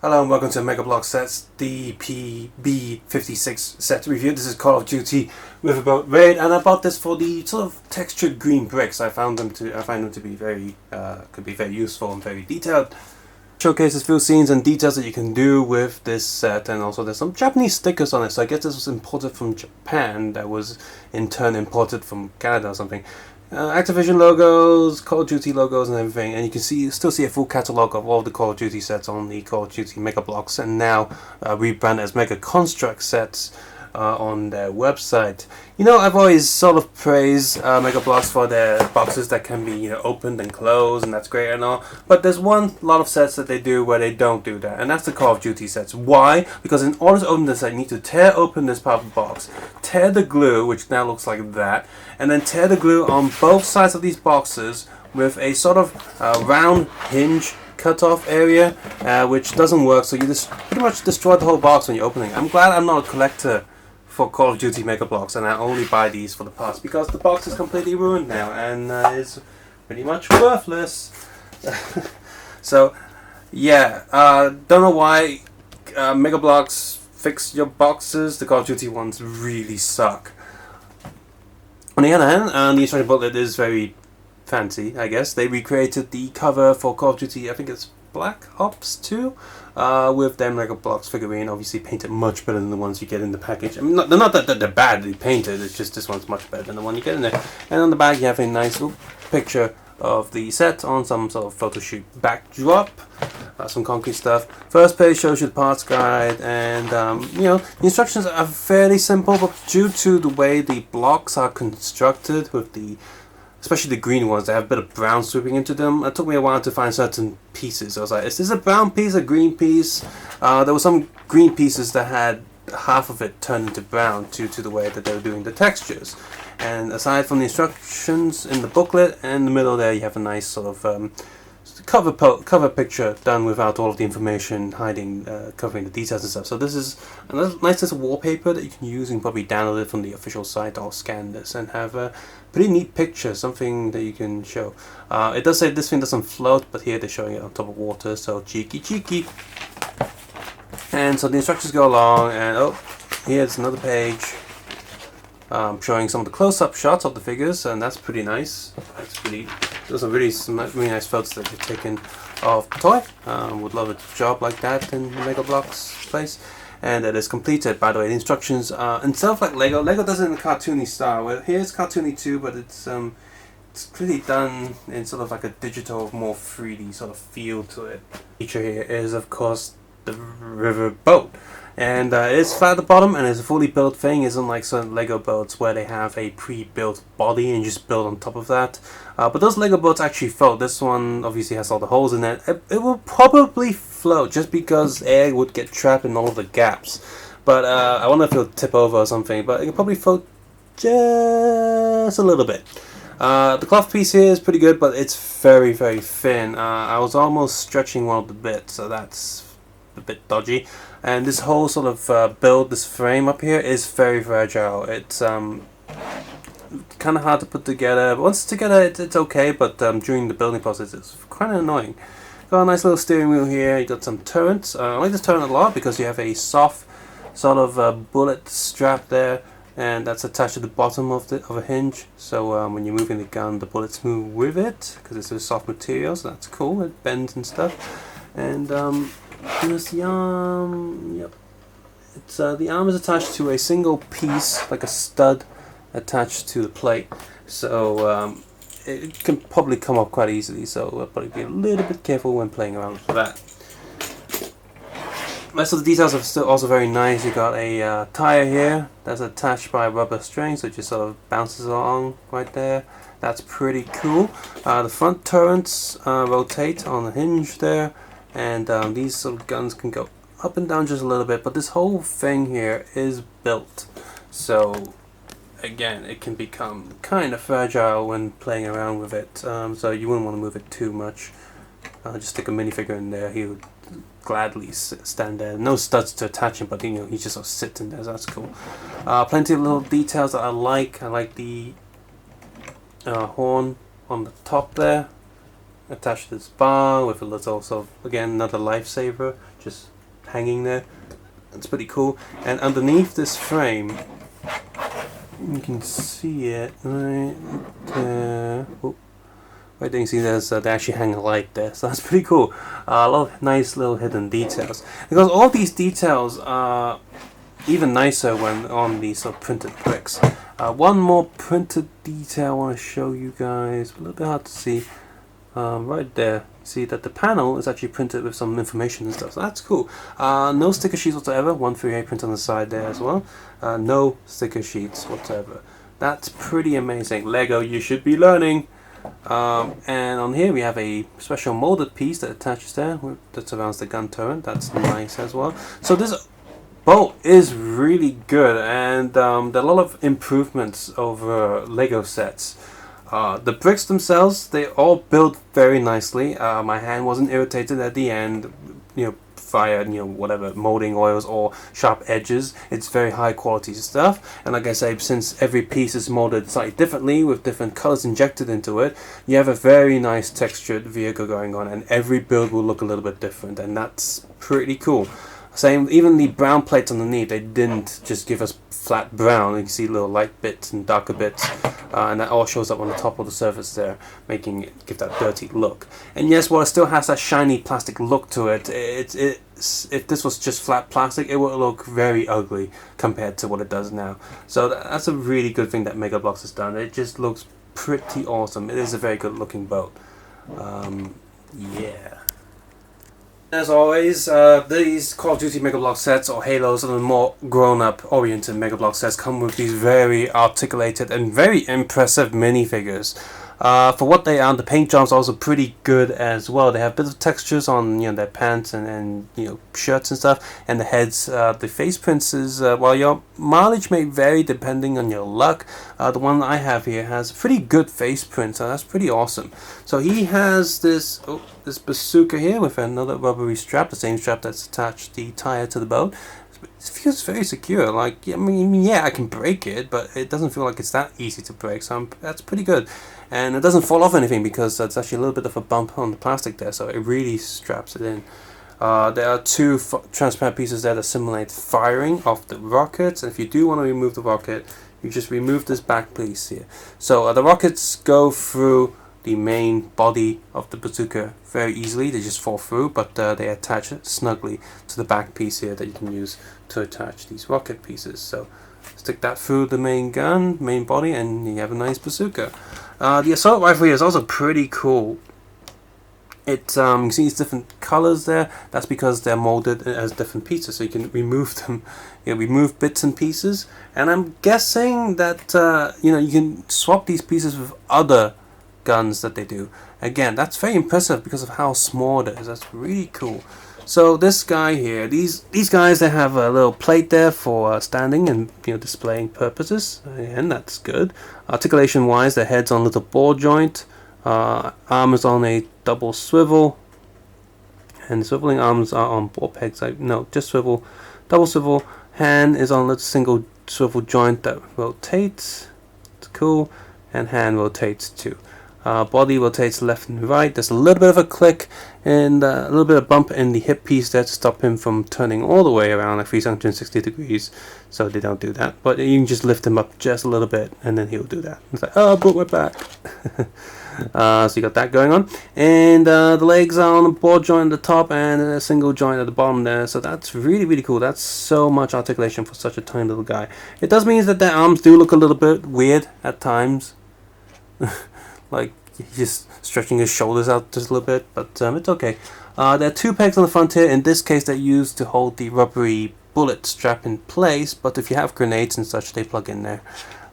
Hello and welcome to MegaBloks Sets DPB56 set review. This is Call of Duty Riverboat Raid, and I bought this for the sort of textured green bricks. I find them to be very could be very useful and very detailed. Showcases few scenes and details that you can do with this set, and also there's some Japanese stickers on it. So I guess this was imported from Japan. That was in turn imported from Canada or something. Activision logos, Call of Duty logos and everything, and you can still see a full catalogue of all the Call of Duty sets on the Call of Duty MegaBloks, and now rebranded as Mega Construct sets on their website. You know, I've always sort of praised MegaBloks for their boxes that can be opened and closed, and that's great and all, but there's one lot of sets that they do where they don't do that, and that's the Call of Duty sets. Why? Because in order to open this set, you need to tear open this part of the box, tear the glue, which now looks like that, and then tear the glue on both sides of these boxes with a sort of round hinge cut-off area, which doesn't work, so you just pretty much destroy the whole box when you're opening. I'm glad I'm not a collector for Call of Duty MegaBloks, and I only buy these for the parts, because the box is completely ruined now and is pretty much worthless. So yeah, don't know why MegaBloks fix your boxes. The Call of Duty ones really suck. On the other hand, the instruction booklet is very fancy, I guess. They recreated the cover for Call of Duty, I think it's Black Ops 2, with their MegaBloks figurine, obviously painted much better than the ones you get in the package. I mean, they're not that they're badly painted, it's just this one's much better than the one you get in there. And on the back you have a nice little picture of the set on some sort of photo shoot backdrop. Some concrete stuff. First page shows you the parts guide, and the instructions are fairly simple, but due to the way the blocks are constructed, with especially the green ones, they have a bit of brown sweeping into them. It took me a while to find certain pieces. I was like, is this a brown piece, a green piece? There were some green pieces that had half of it turned into brown due to the way that they were doing the textures. And aside from the instructions in the booklet, in the middle there you have a nice sort of cover picture done without all of the information hiding, covering the details and stuff. So this is a nice little wallpaper that you can use. You can probably download it from the official site or scan this and have a pretty neat picture, something that you can show. It does say this thing doesn't float, but here they're showing it on top of water, so cheeky. And so the instructions go along, and here's another page showing some of the close-up shots of the figures, and that's pretty nice. Those are really nice photos that they've taken of the toy. Would love a job like that in the MegaBloks place. And it is completed, by the way. The instructions, instead of like Lego does it in a cartoony style. Well, here's cartoony too, but it's really done in sort of like a digital, more 3D sort of feel to it. Feature here is, of course, the Riverboat. And it is flat at the bottom, and it's a fully built thing. It's unlike certain Lego boats where they have a pre-built body and you just build on top of that. But those Lego boats actually float. This one obviously has all the holes in it. It will probably float just because air would get trapped in all of the gaps. But I wonder if it'll tip over or something. But it can probably float just a little bit. The cloth piece here is pretty good, but it's very, very thin. I was almost stretching one of the bits, so that's a bit dodgy. And this whole sort of this frame up here is very fragile. It's kind of hard to put together. Once it's together, it's okay, but during the building process, it's kind of annoying. Got a nice little steering wheel here. You got some turrets. I like this turret a lot because you have a soft sort of bullet strap there, and that's attached to the bottom of a hinge. So when you're moving the gun, the bullets move with it because it's a soft material. So that's cool. It bends and stuff. And here's the arm. Yep. It's the arm is attached to a single piece, like a stud, attached to the plate. So it can probably come off quite easily. So we'll probably be a little bit careful when playing around with that. Most of the details are still also very nice. You got a tire here that's attached by a rubber string, so it just sort of bounces along right there. That's pretty cool. The front turrets rotate on the hinge there. And these sort of guns can go up and down just a little bit, but this whole thing here is built. So again, it can become kind of fragile when playing around with it. So you wouldn't want to move it too much. Just stick a minifigure in there. He would gladly stand there. No studs to attach him, but he's just sort of sitting there. So that's cool. Plenty of little details that I like. I like the horn on the top there. attached to this bar with a little sort of, again, another lifesaver just hanging there. It's pretty cool. And underneath this frame, you can see it right there. Oh, right there, you can see they actually hang a light there, so that's pretty cool. A lot of nice little hidden details, because all these details are even nicer when on these sort of printed bricks. One more printed detail I want to show you guys, a little bit hard to see. Right there, you see that the panel is actually printed with some information and stuff, so that's cool. No sticker sheets whatsoever, 138 print on the side there as well. No sticker sheets whatsoever. That's pretty amazing. Lego, you should be learning. And on here we have a special molded piece that attaches there, that surrounds the gun turret. That's nice as well. So this boat is really good, and there are a lot of improvements over Lego sets. The bricks themselves, they all build very nicely. My hand wasn't irritated at the end, via whatever molding oils or sharp edges. It's very high quality stuff, and like I say, since every piece is molded slightly differently with different colors injected into it, you have a very nice textured vehicle going on, and every build will look a little bit different, and that's pretty cool. Same, even the brown plates underneath, they didn't just give us flat brown. You can see little light bits and darker bits, and that all shows up on the top of the surface there, making it give that dirty look. And yes, while it still has that shiny plastic look to it, if this was just flat plastic, it would look very ugly compared to what it does now. So that's a really good thing that MegaBloks has done. It just looks pretty awesome. It is a very good looking boat. Yeah. As always, these Call of Duty MegaBloks sets or Halos and the more grown-up oriented MegaBloks sets come with these very articulated and very impressive minifigures. For what they are, the paint jobs are also pretty good as well. They have bits of textures on their pants and shirts and stuff, and the heads. The face prints is while your mileage may vary depending on your luck, the one I have here has a pretty good face print, so that's pretty awesome. So he has this bazooka here with another rubbery strap, the same strap that's attached the tire to the boat. It feels very secure. Like, I mean, yeah, I can break it, but it doesn't feel like it's that easy to break, so that's pretty good. And it doesn't fall off anything because it's actually a little bit of a bump on the plastic there, so it really straps it in. There are two transparent pieces there that simulate firing of the rockets, and if you do want to remove the rocket, you just remove this back piece here. So the rockets go through the main body of the bazooka very easily. They just fall through, but they attach it snugly to the back piece here that you can use to attach these rocket pieces. So stick that through the main gun, main body, and you have a nice bazooka. The assault rifle here is also pretty cool. You can see these different colors there. That's because they're molded as different pieces, so you can remove them. Remove bits and pieces, and I'm guessing that you can swap these pieces with other guns that they do. Again, that's very impressive because of how small it is. That's really cool. So this guy here, these guys, they have a little plate there for standing and displaying purposes, and that's good. Articulation wise, their head's on a little ball joint. Arm is on a double swivel, and the swiveling arms are on ball pegs. No, just swivel, double swivel. Hand is on a little single swivel joint that rotates. It's cool, and hand rotates too. Body rotates left and right. There's a little bit of a click and a little bit of bump in the hip piece there to stop him from turning all the way around like 360 degrees, so they don't do that. But you can just lift him up just a little bit and then he'll do that. It's like, oh, I broke my back. So you got that going on, and the legs are on the ball joint at the top and a single joint at the bottom there, so that's really, really cool. That's so much articulation for such a tiny little guy. It does mean that their arms do look a little bit weird at times. Like he's just stretching his shoulders out just a little bit, but it's okay. There are two pegs on the front here. In this case, they're used to hold the rubbery bullet strap in place, but if you have grenades and such, they plug in there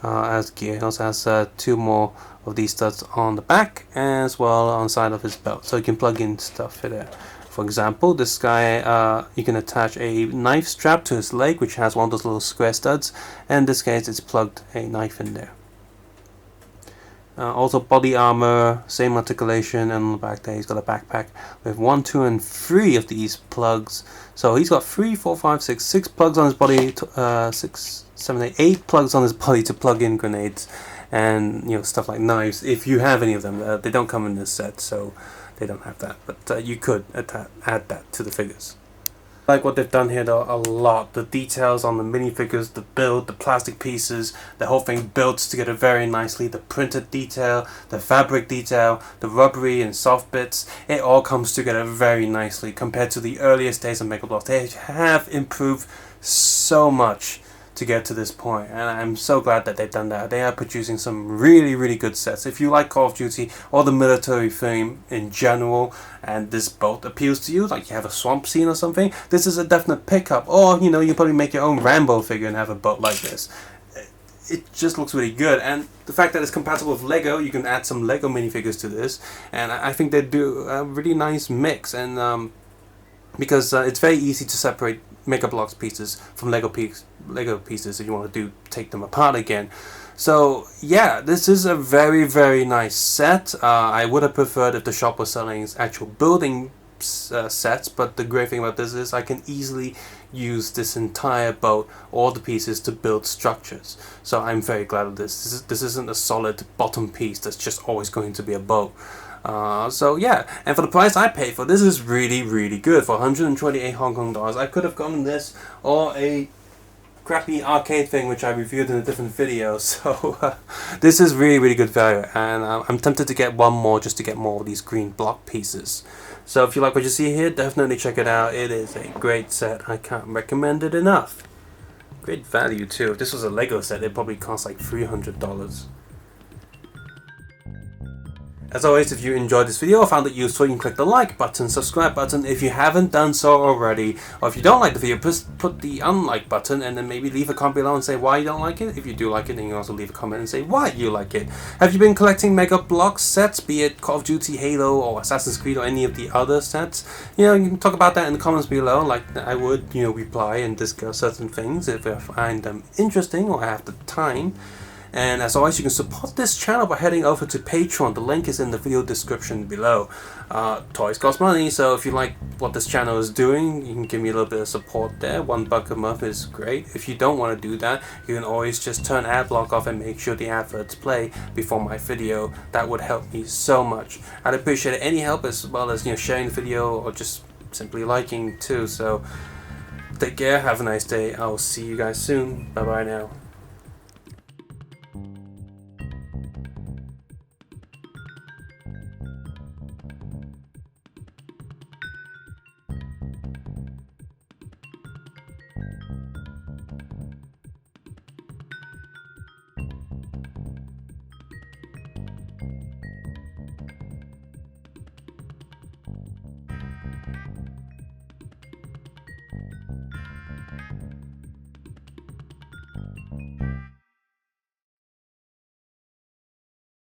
as gear. He also has two more of these studs on the back as well on the side of his belt, so you can plug in stuff in there. For example, this guy, you can attach a knife strap to his leg, which has one of those little square studs, and in this case, it's plugged a knife in there. Also body armor, same articulation, and on the back there he's got a backpack with 1, 2, and 3 of these plugs. So he's got 3, 4, 5, 6, 6 plugs on his body, 6, 7, 8 plugs on his body to plug in grenades. and stuff like knives. If you have any of them, they don't come in this set, so they don't have that. But you could add that to the figures. I like what they've done here though a lot. The details on the minifigures, the build, the plastic pieces, the whole thing builds together very nicely. The printed detail, the fabric detail, the rubbery and soft bits, it all comes together very nicely compared to the earliest days of MegaBloks. They have improved so much to get to this point, and I'm so glad that they've done that. They are producing some really good sets. If you like Call of Duty or the military theme in general, and this boat appeals to you, like you have a swamp scene or something, this is a definite pickup. Or you probably make your own Rambo figure and have a boat like this. It just looks really good, and the fact that it's compatible with Lego, you can add some Lego minifigures to this, and I think they do a really nice mix. And because it's very easy to separate MegaBloks pieces from Lego pieces if you want to take them apart again. So yeah, this is a very nice set. I would have preferred if the shop was selling actual building sets, but the great thing about this is I can easily use this entire boat, all the pieces, to build structures. So I'm very glad of this. This isn't a solid bottom piece that's just always going to be a boat. So yeah, and for the price I paid for this is really good. For 128 Hong Kong dollars, I could have gotten this or a crappy arcade thing which I reviewed in a different video. So this is really good value, and I'm tempted to get one more just to get more of these green block pieces. So if you like what you see here, definitely check it out. It is a great set. I can't recommend it enough. Great value too. If this was a Lego set, it probably cost like $300. As always, if you enjoyed this video or found it useful, you can click the like button, subscribe button if you haven't done so already. Or if you don't like the video, put the unlike button and then maybe leave a comment below and say why you don't like it. If you do like it, then you can also leave a comment and say why you like it. Have you been collecting MegaBloks sets, be it Call of Duty, Halo, or Assassin's Creed, or any of the other sets? You can talk about that in the comments below. Like I would, reply and discuss certain things if I find them interesting or I have the time. And as always, you can support this channel by heading over to Patreon. The link is in the video description below. Toys cost money, so if you like what this channel is doing, you can give me a little bit of support there. $1 a month is great. If you don't want to do that, you can always just turn ad block off and make sure the adverts play before my video. That would help me so much. I'd appreciate any help, as well as sharing the video or just simply liking too. So take care, have a nice day. I'll see you guys soon. Bye bye now.